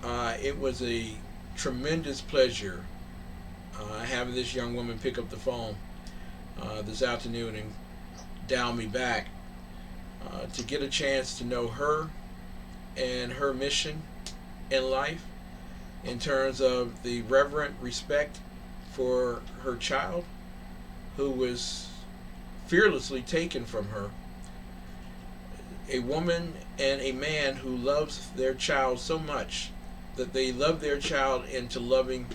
It was a tremendous pleasure having this young woman pick up the phone this afternoon and dial me back to get a chance to know her and her mission in life in terms of the reverent respect for her child who was fearlessly taken from her. A woman and a man who loves their child so much that they love their child into loving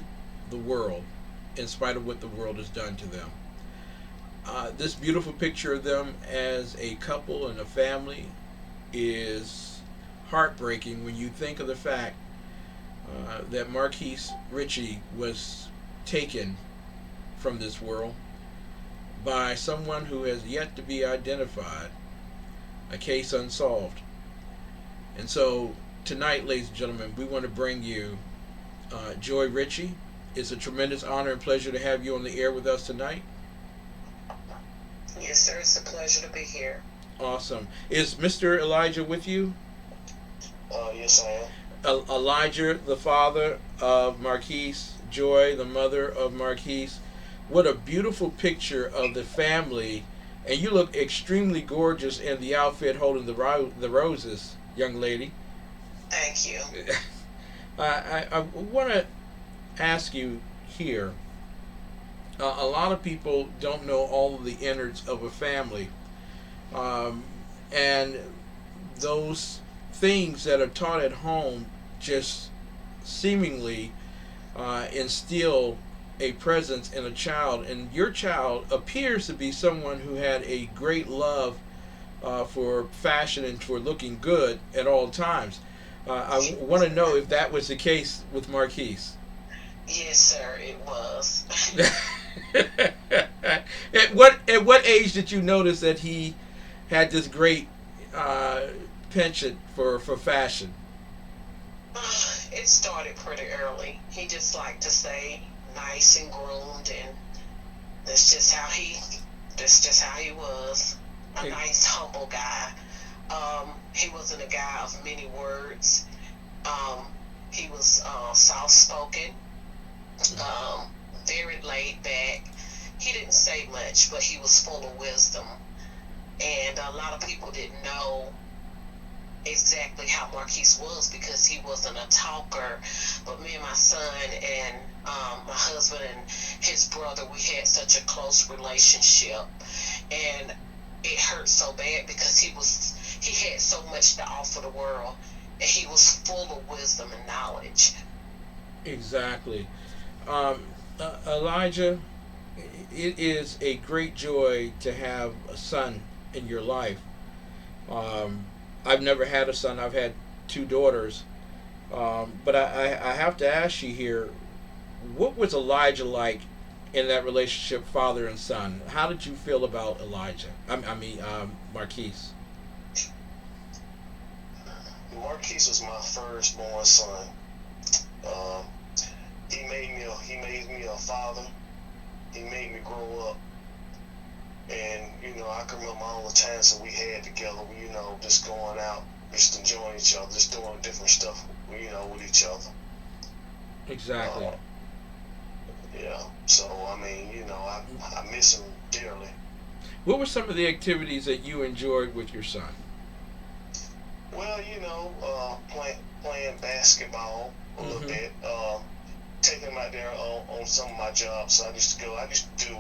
the world in spite of what the world has done to them. This beautiful picture of them as a couple and a family is heartbreaking when you think of the fact that Marquis Richey was taken from this world by someone who has yet to be identified, a case unsolved. And so tonight, ladies and gentlemen, we want to bring you Joy Richey. It's a tremendous honor and pleasure to have you on the air with us tonight. Yes, sir. It's a pleasure to be here. Awesome. Is Mr. Elijah with you? Yes, I am. Elijah, the father of Marquise, Joy, the mother of Marquise. What a beautiful picture of the family. And you look extremely gorgeous in the outfit holding the roses, young lady. Thank you. I want to ask you here. A lot of people don't know all of the innards of a family. And those things that are taught at home just seemingly instill a presence in a child. And your child appears to be someone who had a great love for fashion and for looking good at all times. I want to know if that was the case with Marquise. Yes, sir. It was. At what age did you notice that he had this great penchant for fashion? It started pretty early. He just liked to stay nice and groomed, and that's just how he. That's just how he was. A nice, humble guy. He wasn't a guy of many words. He was soft spoken. Very laid back. He didn't say much, but he was full of wisdom. And a lot of people didn't know exactly how Marquise was because he wasn't a talker. But me and my son and my husband and his brother, we had such a close relationship. And it hurt so bad because he had so much to offer the world. And he was full of wisdom and knowledge. Exactly. Elijah, it is a great joy to have a son in your life. I've never had a son. I've had two daughters. But I have to ask you here, what was Elijah like in that relationship, father and son? How did you feel about Elijah? Marquise. Marquise was my firstborn son. Um, he made me a father. He made me grow up. And, I can remember all the times that we had together, just going out, just enjoying each other, just doing different stuff, with each other. Exactly. Yeah. So, I miss him dearly. What were some of the activities that you enjoyed with your son? Well, playing basketball a little bit, taking him out there on some of my jobs. So I used to do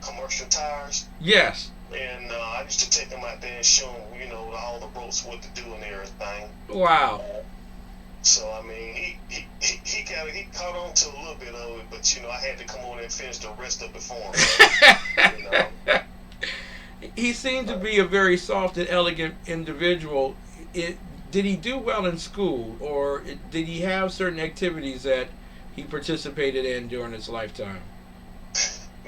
commercial tires. Yes. And I used to take him out there and show him, all the ropes, what to do and everything. Wow. So he caught on to a little bit of it, but I had to come on and finish the rest of it for him. He seemed to be a very soft and elegant individual. Did he do well in school, or did he have certain activities that he participated in during his lifetime?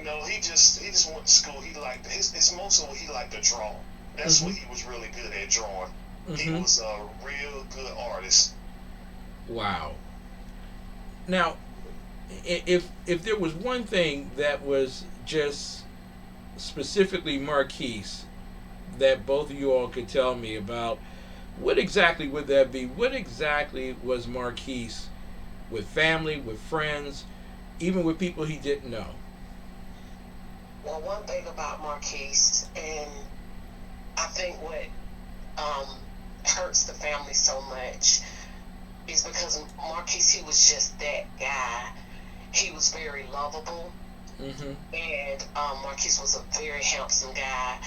No, he just went to school. He liked it's mostly what he liked to draw. That's what he was really good at, drawing. He was a real good artist. Wow. Now, if there was one thing that was just specifically Marquise that both of you all could tell me about What exactly would that be? What exactly was Marquis with family, with friends, even with people he didn't know? Well, one thing about Marquise, and I think what um, hurts the family so much is because Marquise, he was just that guy. He was very lovable, Mm-hmm. and Marquise was a very handsome guy,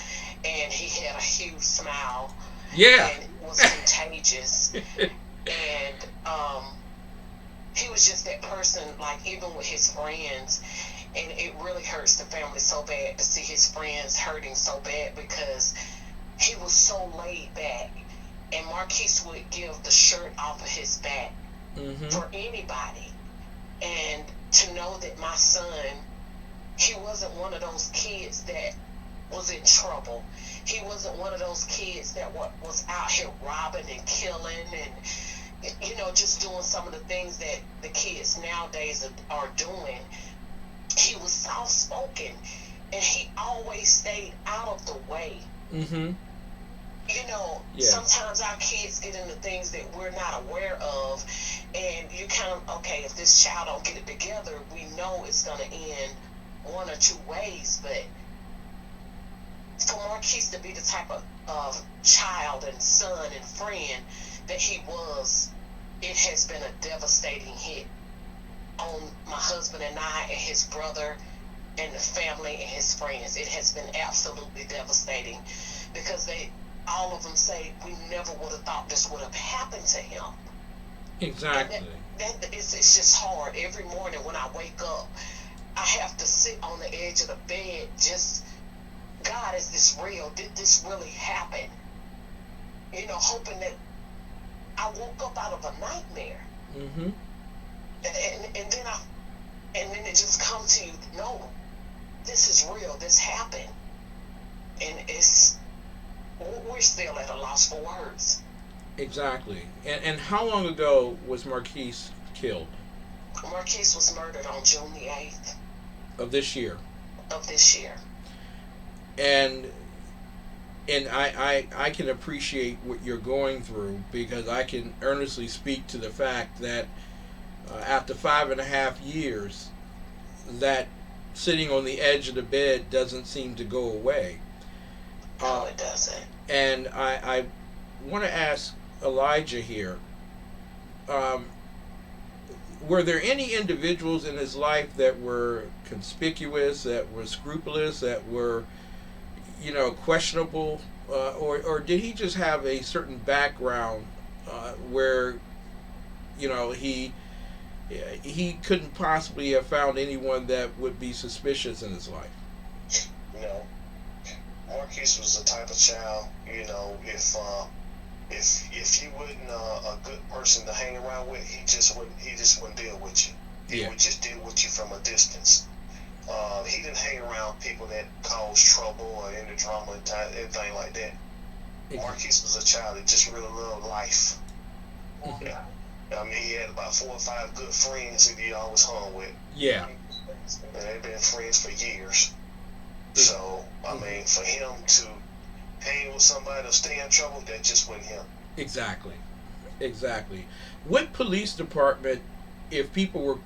and he had a huge smile, Yeah. and it was contagious. And he was just that person, like even with his friends, and it really hurts the family so bad to see his friends hurting so bad because he was so laid back, and Marquise would give the shirt off of his back Mm-hmm. for anybody. And to know that my son, he wasn't one of those kids that was in trouble. He wasn't one of those kids that was out here robbing and killing and, just doing some of the things that the kids nowadays are doing. He was soft spoken, and he always stayed out of the way. Mm-hmm. Yeah. Sometimes our kids get into things that we're not aware of, and you kind of, okay, if this child don't get it together, we know it's going to end one or two ways. But for Marquise to be the type of child and son and friend that he was, it has been a devastating hit on my husband and I and his brother and the family and his friends. It has been absolutely devastating because all of them say, we never would have thought this would have happened to him. Exactly. And it's just hard. Every morning when I wake up, I have to sit on the edge of the bed, just, God, is this real? Did this really happen? Hoping that I woke up out of a nightmare. Mm-hmm. And then it just comes to you, no, this is real, this happened. And we're still at a loss for words. Exactly. And how long ago was Marquis killed? Marquise was murdered on June the 8th Of this year. of this year. And I can appreciate what you're going through because I can earnestly speak to the fact that after 5.5 years, that sitting on the edge of the bed doesn't seem to go away. No, it doesn't. And I want to ask Elijah here, um, were there any individuals in his life that were conspicuous, that were scrupulous, that were, questionable, or did he just have a certain background where, he couldn't possibly have found anyone that would be suspicious in his life? You know, Marquise was the type of child, if you wasn't a good person to hang around with, he just wouldn't deal with you. He would just deal with you from a distance. He didn't hang around people that caused trouble or any drama and anything like that. Marquise was a child that just really loved life. Mm-hmm. Yeah. I mean, he had about 4 or 5 good friends that he always hung with. Yeah. And they've been friends for years. So, I mean, for him to hang with somebody or stay in trouble, that just wasn't him. Exactly. What police department, if people were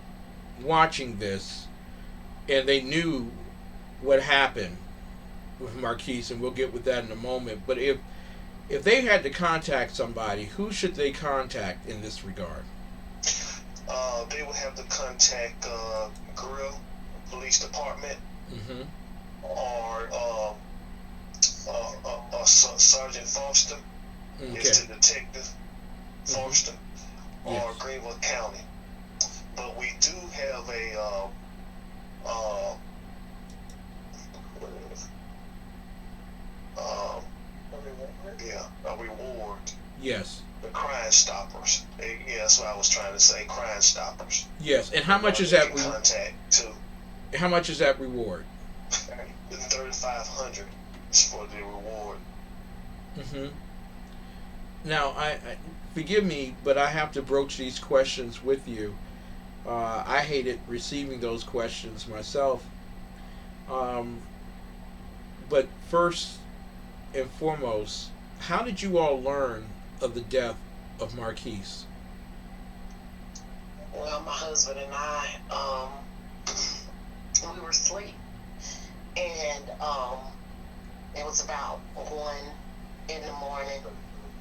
watching this and they knew what happened with Marquise, and we'll get with that in a moment, but if they had to contact somebody, who should they contact in this regard? They would have to contact Grill Police Department, Mm-hmm. or Sergeant Foster, is the detective Foster, or Yes. Greenville County. But we do have a reward. Yes. The Crime Stoppers. That's what I was trying to say. Crime Stoppers. Yes. And how much is that? Contact too. How much is that reward? $3,500 is for the reward. Mm-hmm. Now, I forgive me, but I have to broach these questions with you. I hated receiving those questions myself. But first and foremost, how did you all learn of the death of Marquis? Well, my husband and I, we were asleep, and it was about 1 in the morning,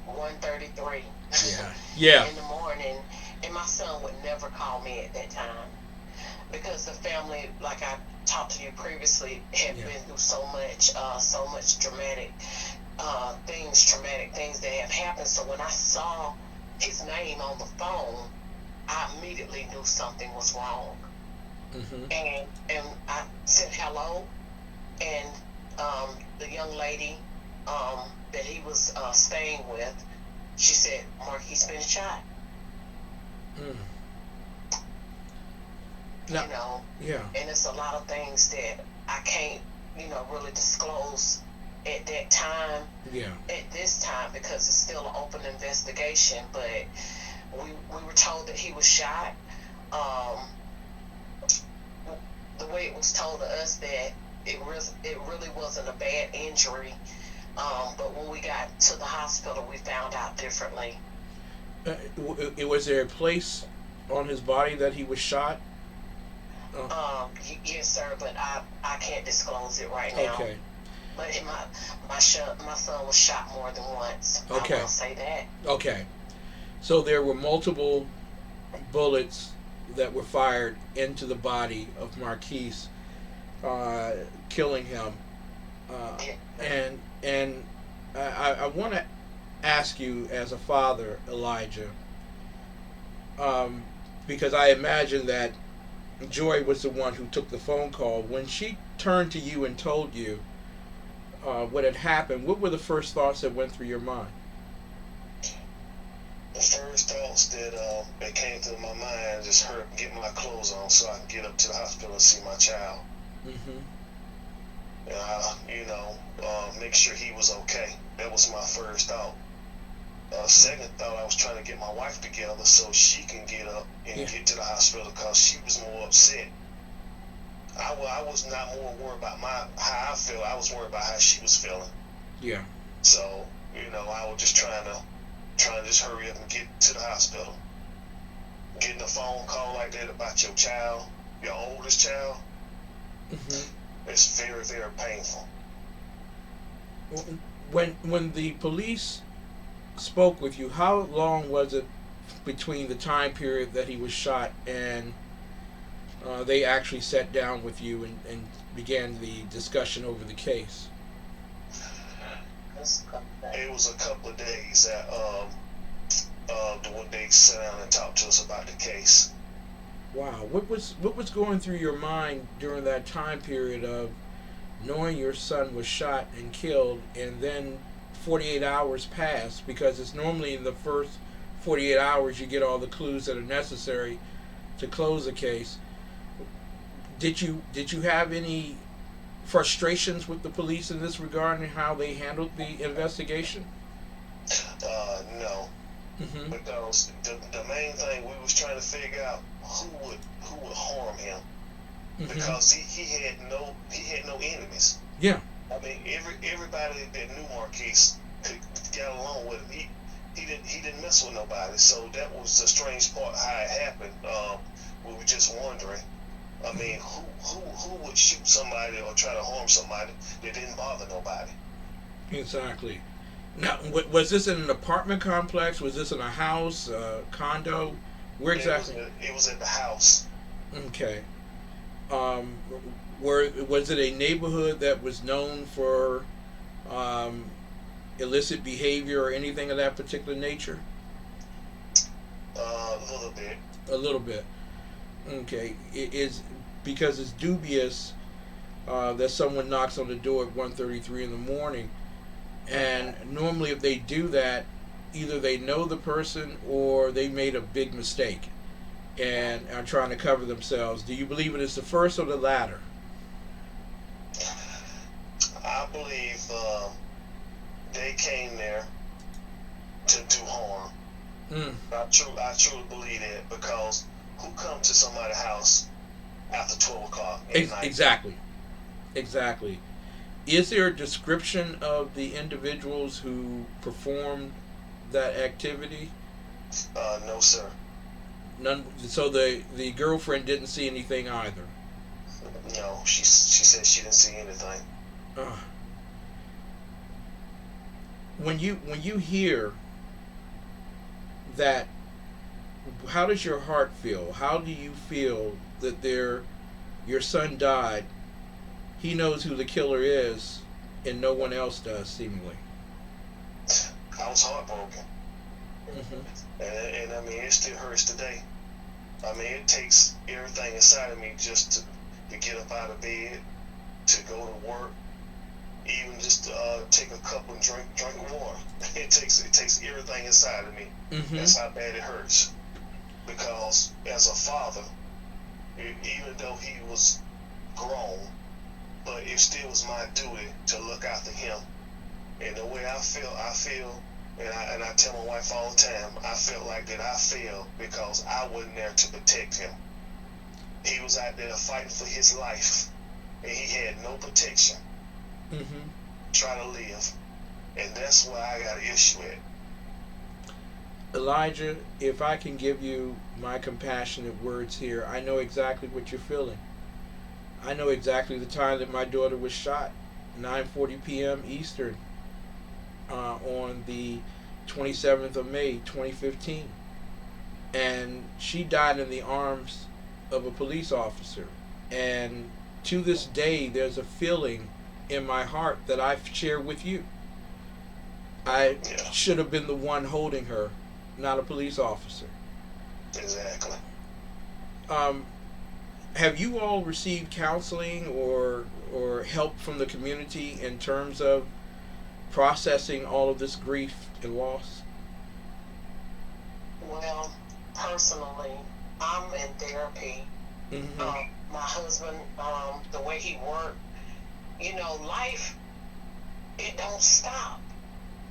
1:33 Yeah. Yeah. in the morning, and my son would never call me at that time because the family, like I talked to you previously, had Yeah. been through so much traumatic things that have happened. So when I saw his name on the phone, I immediately knew something was wrong. Mm-hmm. And I said hello, and the young lady that he was staying with, she said, Marquis been shot. Mm. You Now, know, yeah. and it's a lot of things that I can't, really disclose at that time, Yeah. at this time, because it's still an open investigation. But we were told that he was shot. Um, the way it was told to us that it really wasn't a bad injury. But when we got to the hospital, we found out differently. Was there a place on his body that he was shot? Yes, sir, but I can't disclose it right now. Okay. But my son was shot more than once. Okay. I will say that. Okay. So there were multiple bullets that were fired into the body of Marquis, killing him. And I want to ask you, as a father, Elijah, because I imagine that Joy was the one who took the phone call. When she turned to you and told you what had happened, what were the first thoughts that went through your mind? The first thoughts that came through my mind just hurt getting my clothes on so I can get up to the hospital and see my child. Mm-hmm. Make sure he was okay. That was my first thought. Second thought, I was trying to get my wife together so she can get up and get to the hospital because she was more upset. I was not more worried about how I felt. I was worried about how she was feeling. Yeah. So, I was just trying to just hurry up and get to the hospital. Getting a phone call like that about your child, your oldest child, it's very, very painful. When the police spoke with you, how long was it between the time period that he was shot and they actually sat down with you and began the discussion over the case? It was a couple of days that when they sat down and talked to us about the case. Wow, what was going through your mind during that time period of knowing your son was shot and killed, and then 48 hours passed, because it's normally in the first 48 hours you get all the clues that are necessary to close a case. Did you have any frustrations with the police in this regard and how they handled the investigation? No. Mm-hmm. Because the main thing we was trying to figure out who would harm him. Mm-hmm. Because he had no enemies. Yeah. I mean, everybody that knew Marquis could get along with him. He didn't mess with nobody. So that was the strange part how it happened. We were just wondering. I mean, who would shoot somebody or try to harm somebody that didn't bother nobody? Exactly. Now, was this in an apartment complex? Was this in a house, condo? Where exactly? It was at the house. Okay. Was it a neighborhood that was known for illicit behavior or anything of that particular nature? A little bit. A little bit. Okay. It is because it's dubious that someone knocks on the door at 1:33 in the morning, and normally if they do that, either they know the person or they made a big mistake and are trying to cover themselves. Do you believe it is the first or the latter? I believe they came there to do harm. I truly believe that, because who comes to somebody's house after 12 o'clock at night? Exactly. Is there a description of the individuals who performed that activity? No, sir. None. So the girlfriend didn't see anything either. No, she said she didn't see anything. Uh, when you hear that, how does your heart feel? How do you feel that your son died? He knows who the killer is, and no one else does, seemingly. I was heartbroken, and I mean, it still hurts today. I mean, it takes everything inside of me just to get up out of bed, to go to work, even just to take a cup and drink water. It takes everything inside of me. That's how bad it hurts. Because as a father, even though he was grown, but it still was my duty to look after him. And the way I feel, and I tell my wife all the time, I felt like that I failed because I wasn't there to protect him. He was out there fighting for his life, and he had no protection. Trying to live, and that's where I got an issue at. Elijah, if I can give you my compassionate words here, I know exactly what you're feeling. I know exactly the time that my daughter was shot, 9:40 p.m. Eastern, on the 27th of May, 2015. And she died in the arms of a police officer. And to this day, there's a feeling in my heart that I've shared with you. I should have been the one holding her, not a police officer. Exactly. Have you all received counseling or help from the community in terms of processing all of this grief and loss? Well, personally, I'm in therapy. My husband, the way he worked, life, it don't stop.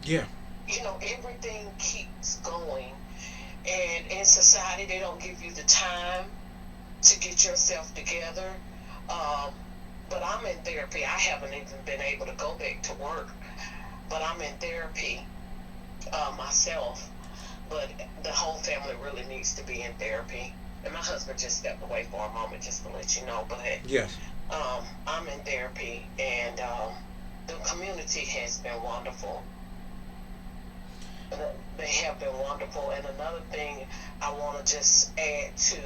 Yeah. Everything keeps going. And in society, they don't give you the time to get yourself together. But I'm in therapy. I haven't even been able to go back to work. But I'm in therapy myself. But the whole family really needs to be in therapy. And my husband just stepped away for a moment just to let you know. But yes, I'm in therapy, and the community has been wonderful. They have been wonderful. And another thing I want to just add to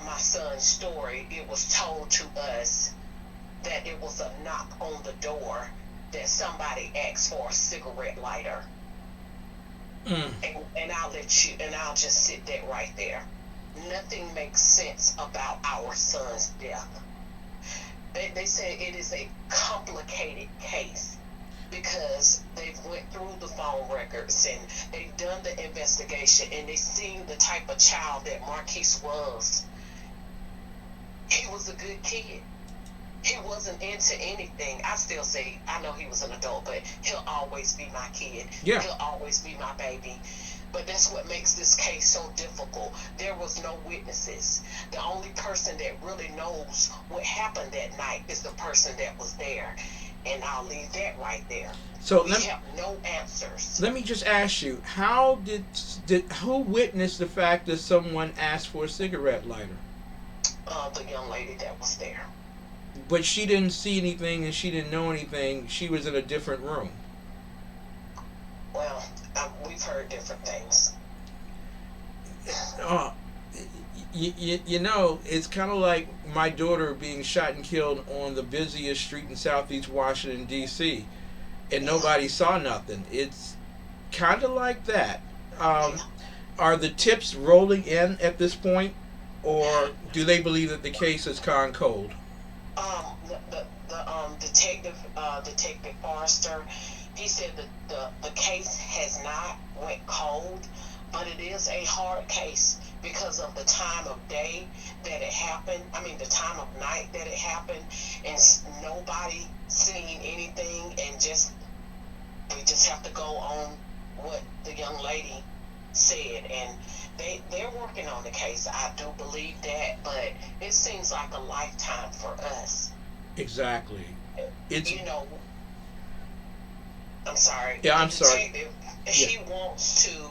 my son's story, it was told to us that it was a knock on the door that somebody asked for a cigarette lighter. And I'll just sit that right there. Nothing makes sense about our son's death. They say it is a complicated case because they've went through the phone records and they've done the investigation and they've seen the type of child that Marquis was. He was a good kid. He wasn't into anything. I still say, I know he was an adult, but he'll always be my kid. Yeah. He'll always be my baby. But that's what makes this case so difficult. There was no witnesses. The only person that really knows what happened that night is the person that was there. And I'll leave that right there. So we have no answers. Let me just ask you, how did who witnessed the fact that someone asked for a cigarette lighter? The young lady that was there. But she didn't see anything and she didn't know anything. She was in a different room. Well, we've heard different things. It's kind of like my daughter being shot and killed on the busiest street in Southeast Washington, D.C., and nobody saw nothing. It's kind of like that. Are the tips rolling in at this point, or do they believe that the case is gone cold? Detective Forrester, he said that the case has not went cold, but it is a hard case because of the time of day that it happened. I mean, the time of night that it happened, and nobody seeing anything, and we just have to go on what the young lady said, and they're working on the case. I do believe that, but it seems like a lifetime for us. Exactly. It's I'm sorry. Yeah, I'm sorry. Yeah. He wants to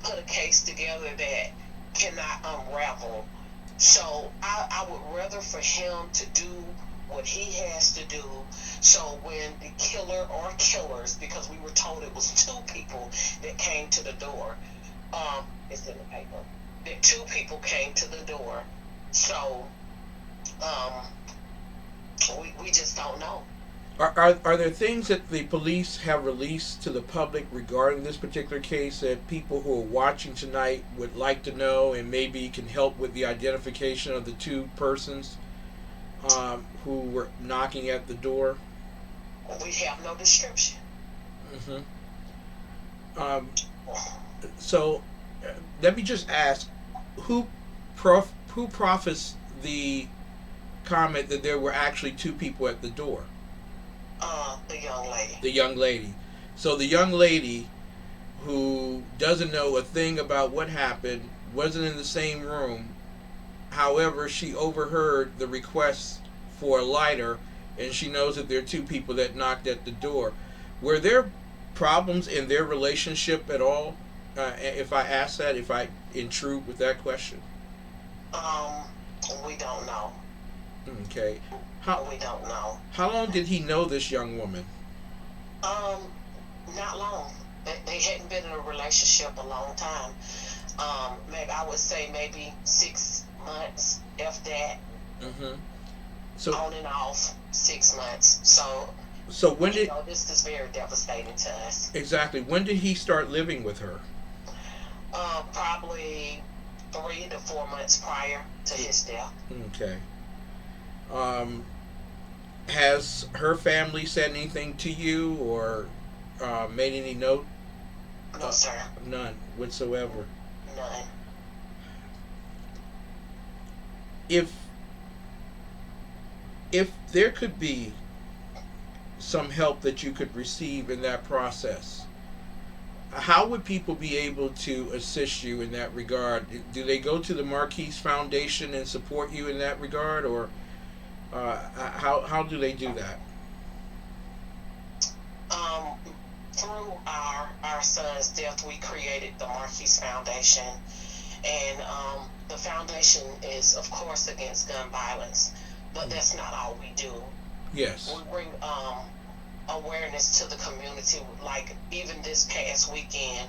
put a case together that cannot unravel. So I would rather for him to do what he has to do. So when the killer or killers, because we were told it was two people that came to the door, it's in the paper, that two people came to the door. So we just don't know. Are there things that the police have released to the public regarding this particular case that people who are watching tonight would like to know and maybe can help with the identification of the two persons who were knocking at the door? We have no description. Um, so let me just ask, who who profits the comment that there were actually two people at the door? The young lady. The young lady. So the young lady who doesn't know a thing about what happened, wasn't in the same room. However, she overheard the request for a lighter, and she knows that there are two people that knocked at the door. Were there problems in their relationship at all? If I ask that, if I intrude with that question. Um, we don't know. Okay. We don't know. How long did he know this young woman? Um, Not long. They hadn't been in a relationship a long time. Maybe I would say maybe 6 months, if that. Mm-hmm. So on and off 6 months. so when did this is very devastating to us. exactly when did he start living with her? Probably 3 to 4 months prior to his death. Okay. Has her family said anything to you or made any note? No, sir. None whatsoever. None. If there could be some help that you could receive in that process, how would people be able to assist you in that regard? Do they go to the Marquis Foundation and support you in that regard, or how do they do that? Through our son's death, we created the Marquis Foundation, and the foundation is, of course, against gun violence, but that's not all we do. Yes. We bring awareness to the community. Like even this past weekend,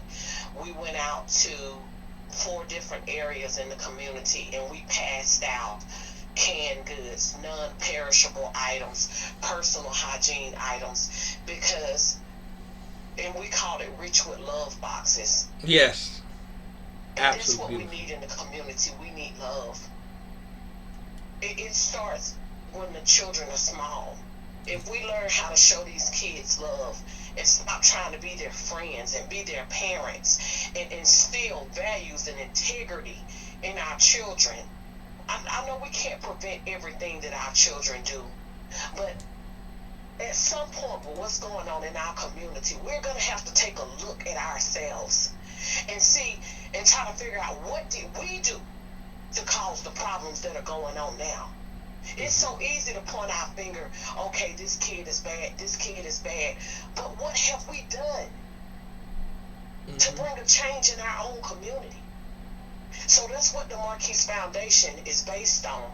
we went out to 4 different areas in the community, and we passed out canned goods, non-perishable items, personal hygiene items, and we called it Rich with Love boxes. Yes. And Absolutely. that's what we need in the community. We need love. It starts when the children are small. If we learn how to show these kids love and stop trying to be their friends and be their parents and instill values and integrity in our children, I know we can't prevent everything that our children do, but at some point with what's going on in our community, we're going to have to take a look at ourselves and see and try to figure out what did we do to cause the problems that are going on now. It's so easy to point our finger, okay, this kid is bad, but what have we done to bring a change in our own community? So that's what the Marquis Foundation is based on.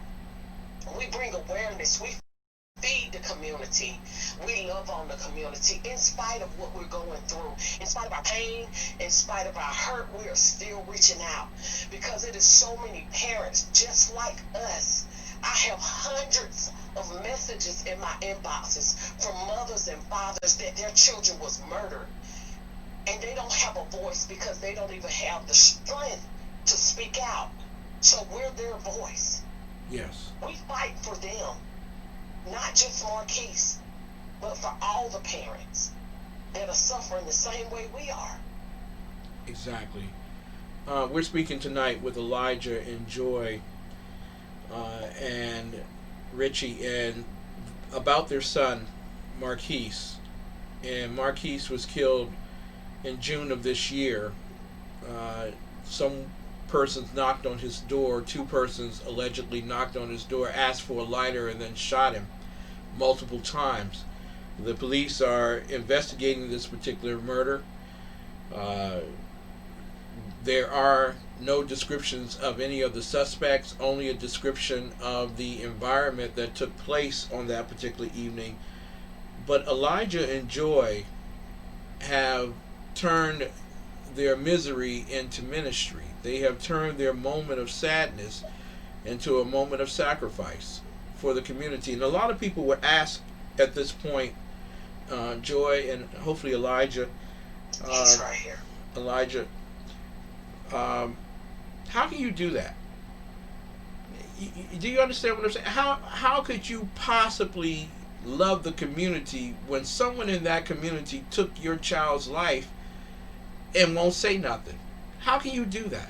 We bring awareness, we feed the community, we love on the community. In spite of what we're going through, in spite of our pain, in spite of our hurt, we are still reaching out, because it is so many parents just like us. I have hundreds of messages in my inboxes from mothers and fathers that their children was murdered, and they don't have a voice because they don't even have the strength to speak out. So we're their voice. Yes. We fight for them, not just Marquis, but for all the parents that are suffering the same way we are. Exactly. We're speaking tonight with Elijah and Joy and Richey, and about their son Marquis. And Marquis was killed in June of this year. Some persons knocked on his door. 2 persons allegedly knocked on his door, asked for a lighter, and then shot him multiple times. The police are investigating this particular murder, Uh, there are no descriptions of any of the suspects, only a description of the environment that took place on that particular evening. But Elijah and Joy have turned their misery into ministry. They have turned their moment of sadness into a moment of sacrifice for the community. And a lot of people would ask at this point, Joy and hopefully Elijah, He's right here. Elijah, how can you do that? Do you understand what I'm saying? How could you possibly love the community when someone in that community took your child's life and won't say nothing? How can you do that?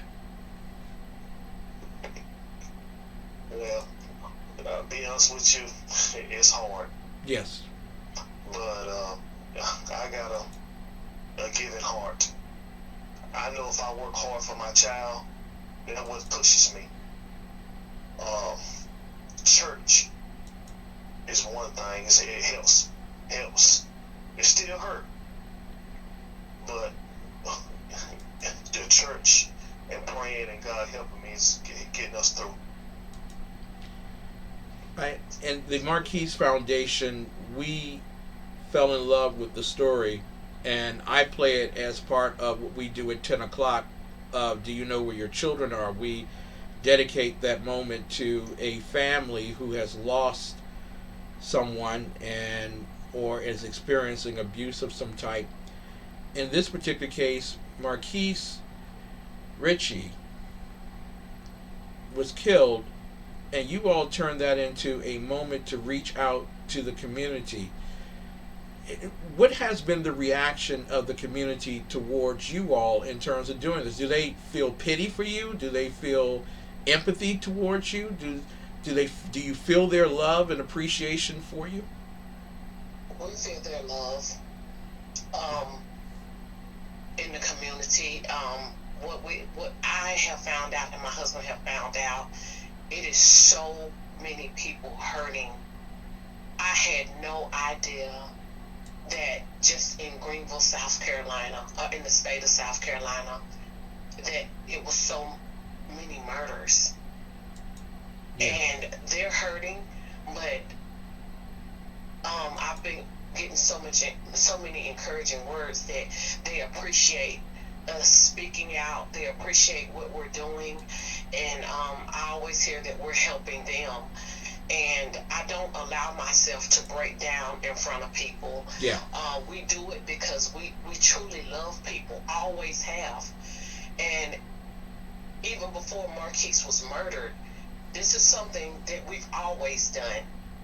Well, be honest with you, it's hard. Yes. But I got a giving heart. I know if I work hard for my child, that's what pushes me. Church is one thing. It helps. It still hurt, but the church and praying and God helping me is getting us through. And the Marquis Foundation, we fell in love with the story, and I play it as part of what we do at 10 o'clock. Do you know where your children are? We dedicate that moment to a family who has lost someone and or is experiencing abuse of some type. In this particular case, Marquis Richey was killed, and you all turned that into a moment to reach out to the community. What has been the reaction of the community towards you all in terms of doing this? Do they feel pity for you? Do they feel empathy towards you? Do you feel their love and appreciation for you? We feel their love in the community. What I have found out and my husband have found out, it is so many people hurting. I had no idea that just in Greenville, South Carolina, in the state of South Carolina, that it was so many murders. Yeah. And they're hurting, but I've been getting so many encouraging words that they appreciate us speaking out. They appreciate what we're doing, and I always hear that we're helping them. And I don't allow myself to break down in front of people. Yeah. We do it because we truly love people, always have. And even before Marquis was murdered, this is something that we've always done.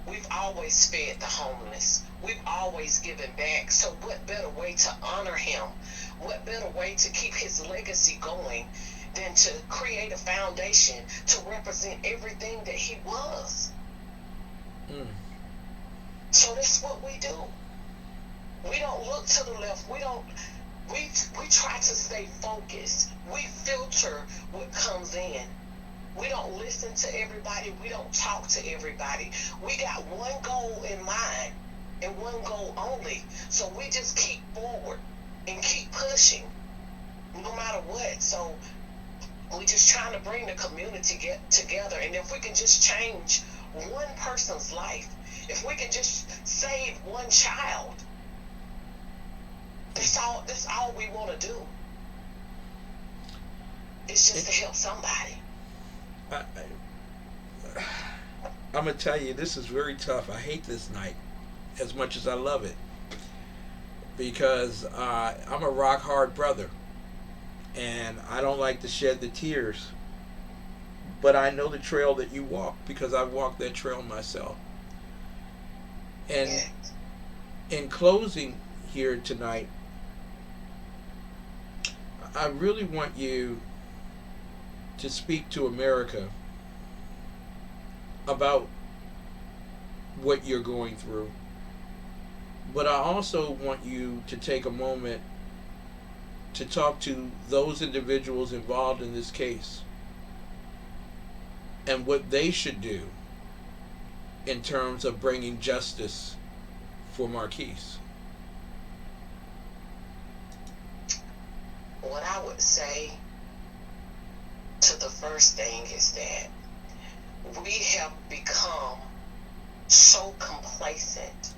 We've always fed the homeless. We've always given back. So what better way to honor him? What better way to keep his legacy going than to create a foundation to represent everything that he was? So that's what we do. We don't look to the left. We try to stay focused. We filter what comes in. We don't listen to everybody. We don't talk to everybody. We got one goal in mind and one goal only. So we just keep forward and keep pushing no matter what. So we're just trying to bring the community together. And if we can just change one person's life, if we can just save one child, that's all we want to do. It's just to help somebody. I'm going to tell you, this is very tough. I hate this night as much as I love it, because I'm a rock hard brother and I don't like to shed the tears, but I know the trail that you walk because I've walked that trail myself. And in closing here tonight, I really want you to speak to America about what you're going through. But I also want you to take a moment to talk to those individuals involved in this case and what they should do in terms of bringing justice for Marquis. would say to the first thing is that we have become so complacent.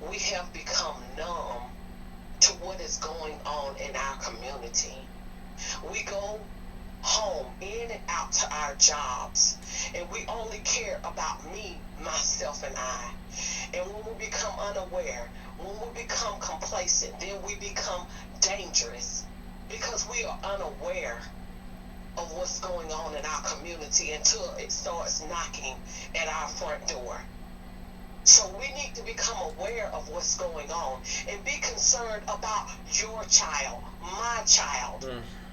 We have become numb to what is going on in our community. We go home, in and out to our jobs, and we only care about me, myself, and I. And when we become unaware, when we become complacent, then we become dangerous because we are unaware of what's going on in our community until it starts knocking at our front door. So we need to become aware of what's going on and be concerned about your child, my child.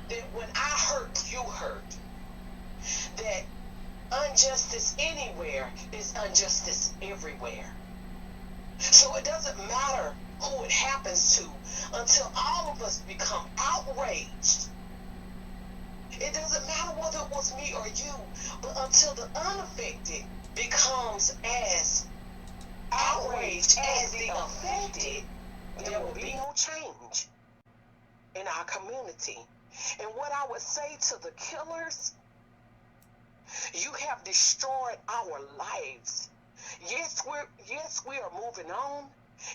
That when I hurt, you hurt. That injustice anywhere is injustice everywhere. So it doesn't matter who it happens to until all of us become outraged. It doesn't matter whether it was me or you, but until the unaffected becomes as outraged as the affected, there will be no change in our community. And what I would say to the killers, you have destroyed our lives. Yes, we are moving on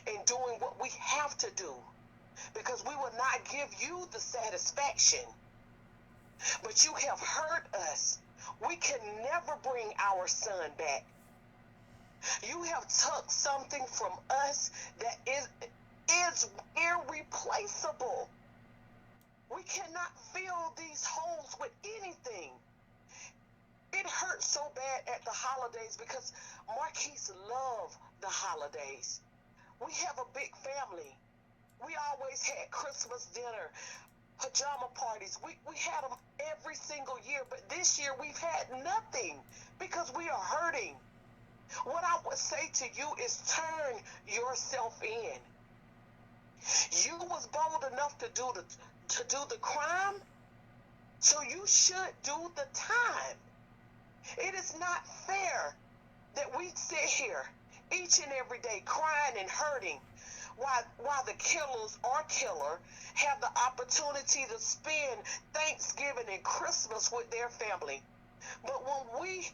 and doing what we have to do because we will not give you the satisfaction. But you have hurt us. We can never bring our son back. You have took something from us that is irreplaceable. We cannot fill these holes with anything. It hurts so bad at the holidays because Marquis love the holidays. We have a big family. We always had Christmas dinner, pajama parties. We had them every single year, but this year we've had nothing because we are hurting. What I would say to you is turn yourself in. You was bold enough to do the crime, so you should do the time. It is not fair that we sit here each and every day crying and hurting while the killers or killer have the opportunity to spend Thanksgiving and Christmas with their family. But when we,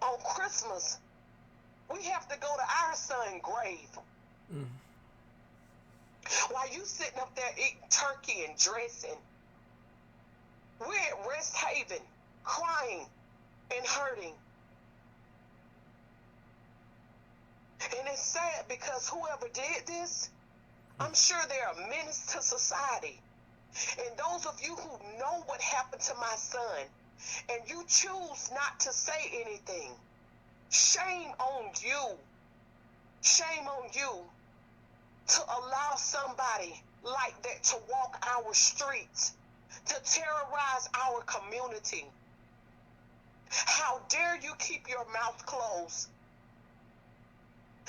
on Christmas, we have to go to our son's grave. While you sitting up there eating turkey and dressing, we're at Rest Haven, crying and hurting. And it's sad because whoever did this, I'm sure they're a menace to society. And those of you who know what happened to my son, and you choose not to say anything, shame on you. Shame on you to allow somebody like that to walk our streets, to terrorize our community. How dare you keep your mouth closed?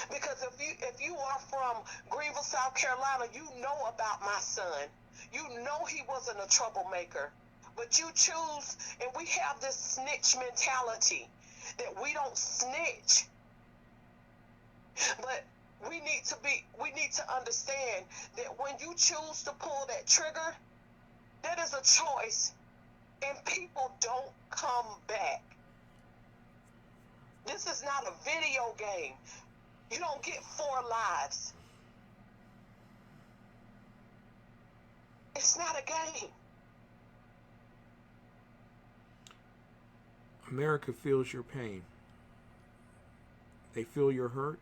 Because if you are from Greenville, South Carolina, you know about my son. You know he wasn't a troublemaker. But you choose, and we have this snitch mentality that we don't snitch. But we need to understand that when you choose to pull that trigger, that is a choice, and people don't come back. This is not a video game. You don't get 4 lives. It's not a game. America feels your pain. They feel your hurt.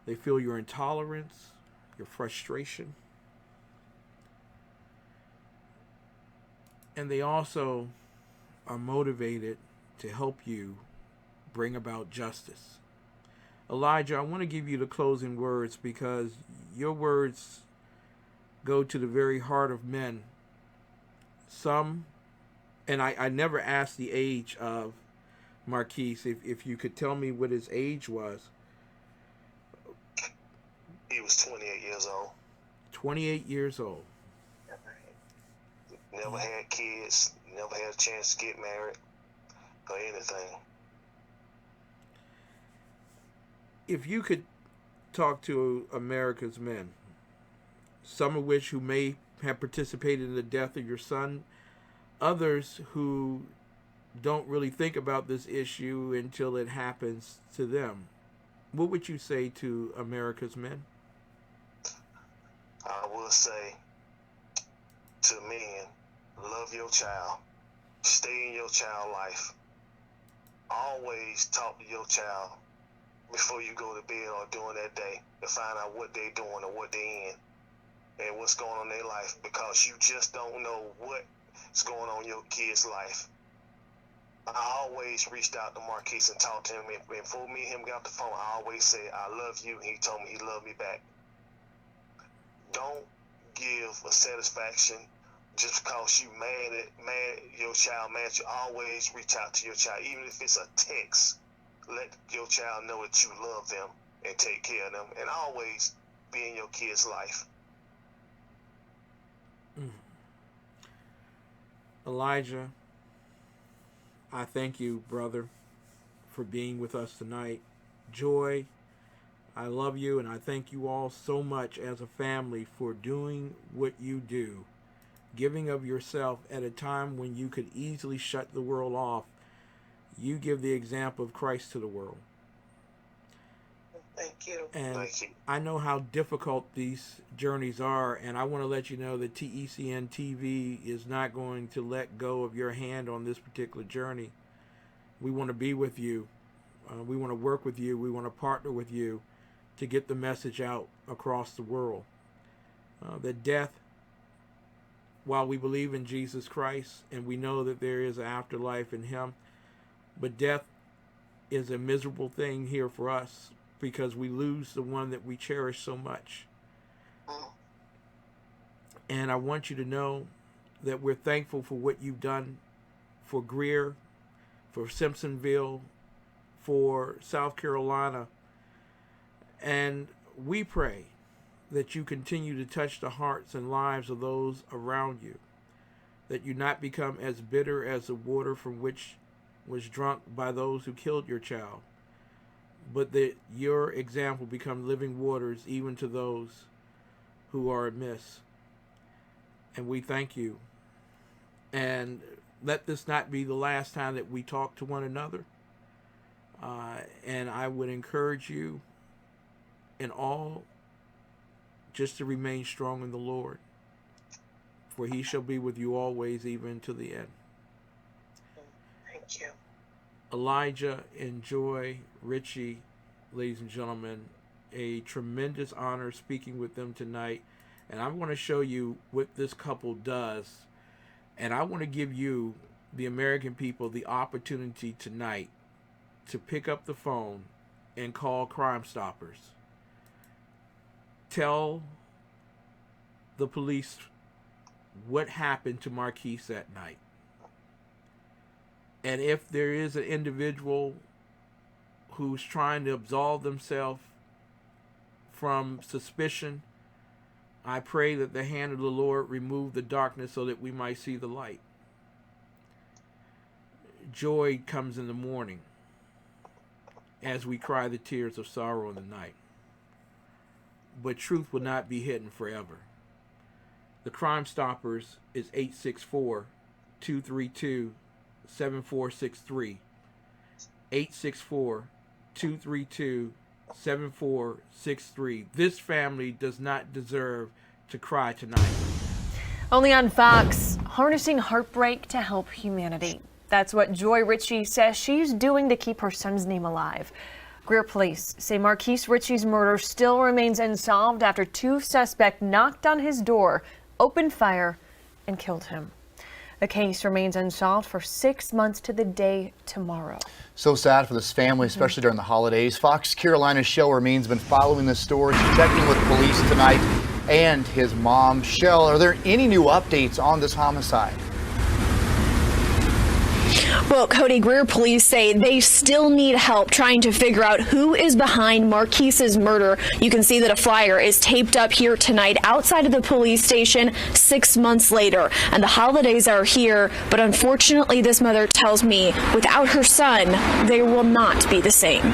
They feel your intolerance, your frustration. And they also are motivated to help you bring about justice. Elijah, I want to give you the closing words because your words go to the very heart of men. Some, and I never asked the age of Marquis. If you could tell me what his age was. He was 28 years old. 28 years old. Never had kids, never had a chance to get married or anything. If you could talk to America's men, some of which who may have participated in the death of your son, others who don't really think about this issue until it happens to them. What would you say to America's men? I will say to men, love your child. Stay in your child life. Always talk to your child before you go to bed or during that day to find out what they're doing or what they're in and what's going on in their life, because you just don't know what's going on in your kid's life. I always reached out to Marquis and talked to him, and before me and him got the phone, I always said, I love you, and he told me he loved me back. Don't give a satisfaction just because you mad your child mad. You always reach out to your child, even if it's a text. Let your child know that you love them and take care of them, and always be in your kid's life. Elijah, I thank you, brother, for being with us tonight. Joy, I love you, and I thank you all so much as a family for doing what you do, giving of yourself at a time when you could easily shut the world off. You give the example of Christ to the world. Thank you. And Thank you. I know how difficult these journeys are, and I want to let you know that TECN TV is not going to let go of your hand on this particular journey. We want to be with you. We want to work with you. We want to partner with you to get the message out across the world. That death, while we believe in Jesus Christ and we know that there is an afterlife in him, but death is a miserable thing here for us because we lose the one that we cherish so much. And I want you to know that we're thankful for what you've done for Greer, for Simpsonville, for South Carolina. And we pray that you continue to touch the hearts and lives of those around you, that you not become as bitter as the water from which was drunk by those who killed your child, but that your example become living waters even to those who are amiss. And we thank you. And let this not be the last time that we talk to one another. And I would encourage you in all just to remain strong in the Lord, for he shall be with you always, even to the end. Thank you. Elijah and Joy Richey, ladies and gentlemen, a tremendous honor speaking with them tonight. And I want to show you what this couple does. And I want to give you, the American people, the opportunity tonight to pick up the phone and call Crime Stoppers. Tell the police what happened to Marquis that night. And if there is an individual who's trying to absolve themselves from suspicion, I pray that the hand of the Lord remove the darkness so that we might see the light. Joy comes in the morning as we cry the tears of sorrow in the night. But truth will not be hidden forever. The Crime Stoppers is 864-232-7463. 864-232-7463. This family does not deserve to cry tonight. Only on Fox, harnessing heartbreak to help humanity. That's what Joy Richey says she's doing to keep her son's name alive. Greer police say Marquis Richey's murder still remains unsolved after two suspects knocked on his door, opened fire, and killed him. The case remains unsolved for 6 months to the day tomorrow. So sad for this family, especially during the holidays. Fox Carolina's Shell Remains been following this story, checking with police tonight and his mom. Shell, are there any new updates on this homicide? Well, Cody, Greer police say they still need help trying to figure out who is behind Marquis's murder. You can see that a flyer is taped up here tonight outside of the police station 6 months later. And the holidays are here, but unfortunately, this mother tells me without her son, they will not be the same.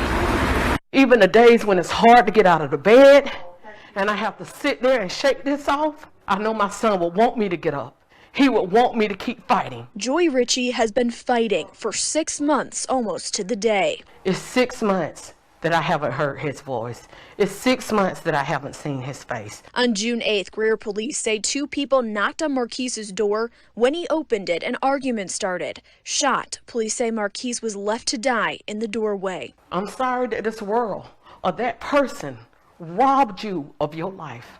Even the days when it's hard to get out of the bed, and I have to sit there and shake this off, I know my son will want me to get up. He would want me to keep fighting. Joy Richey has been fighting for 6 months, almost to the day. It's 6 months that I haven't heard his voice. It's 6 months that I haven't seen his face. On June 8th, Greer police say 2 people knocked on Marquis's door. When he opened it, an argument started. Shot, police say Marquis was left to die in the doorway. I'm sorry that this world or that person robbed you of your life.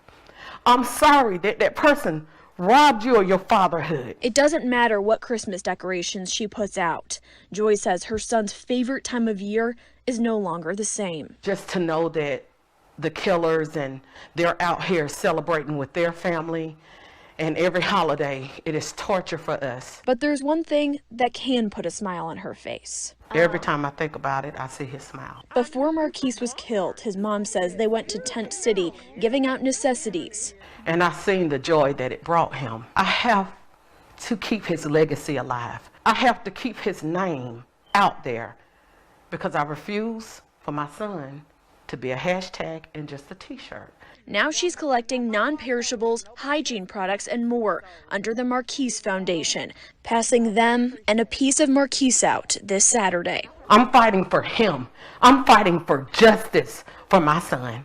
I'm sorry that that person robbed you of your fatherhood. It doesn't matter what Christmas decorations she puts out. Joy says her son's favorite time of year is no longer the same. Just to know that the killers and they're out here celebrating with their family, and every holiday it is torture for us. But there's one thing that can put a smile on her face. Every time I think about it, I see his smile. Before Marquis was killed, his mom says they went to Tent City, giving out necessities. And I seen the joy that it brought him. I have to keep his legacy alive. I have to keep his name out there because I refuse for my son to be a hashtag and just a t-shirt. Now she's collecting non-perishables, hygiene products, and more under the Marquis Foundation, passing them and a piece of Marquis out this Saturday. I'm fighting for him. I'm fighting for justice for my son.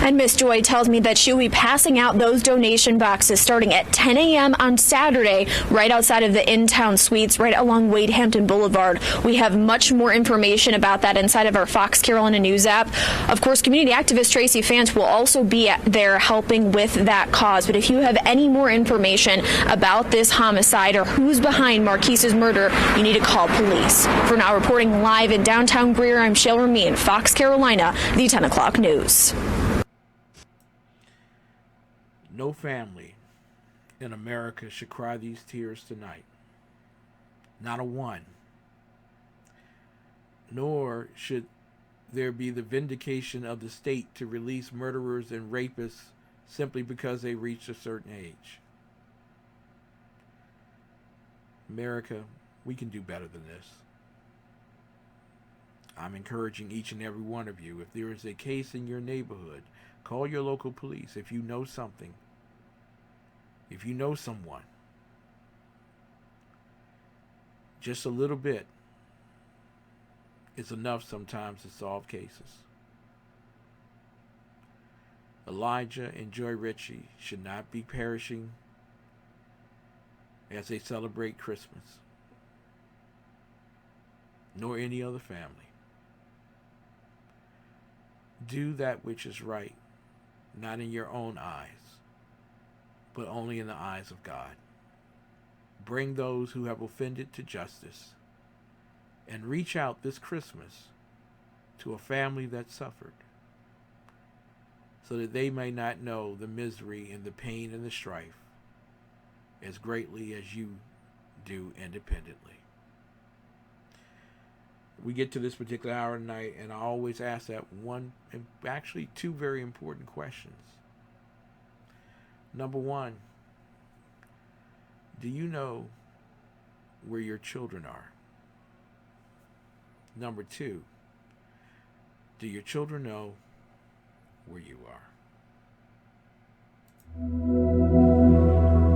And Miss Joy tells me that she'll be passing out those donation boxes starting at 10 a.m. on Saturday, right outside of the In-Town Suites, right along Wade Hampton Boulevard. We have much more information about that inside of our Fox Carolina News app. Of course, community activist Tracy Fant will also be there helping with that cause. But if you have any more information about this homicide or who's behind Marquis's murder, you need to call police. For now, reporting live in downtown Greer, I'm Shale Ramin, Fox Carolina, the 10 o'clock news. No family in America should cry these tears tonight. Not a one. Nor should there be the vindication of the state to release murderers and rapists simply because they reached a certain age. America, we can do better than this. I'm encouraging each and every one of you, if there is a case in your neighborhood, call your local police. If you know something, if you know someone, just a little bit is enough sometimes to solve cases. Elijah and Joy Richey should not be perishing as they celebrate Christmas, nor any other family. Do that which is right, not in your own eyes, but only in the eyes of God. Bring those who have offended to justice, and reach out this Christmas to a family that suffered, so that they may not know the misery and the pain and the strife as greatly as you do independently. We get to this particular hour tonight, and I always ask that one, and actually two very important questions. Number one, do you know where your children are? Number two, do your children know where you are?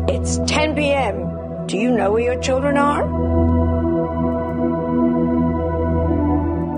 It's 10 p.m. Do you know where your children are?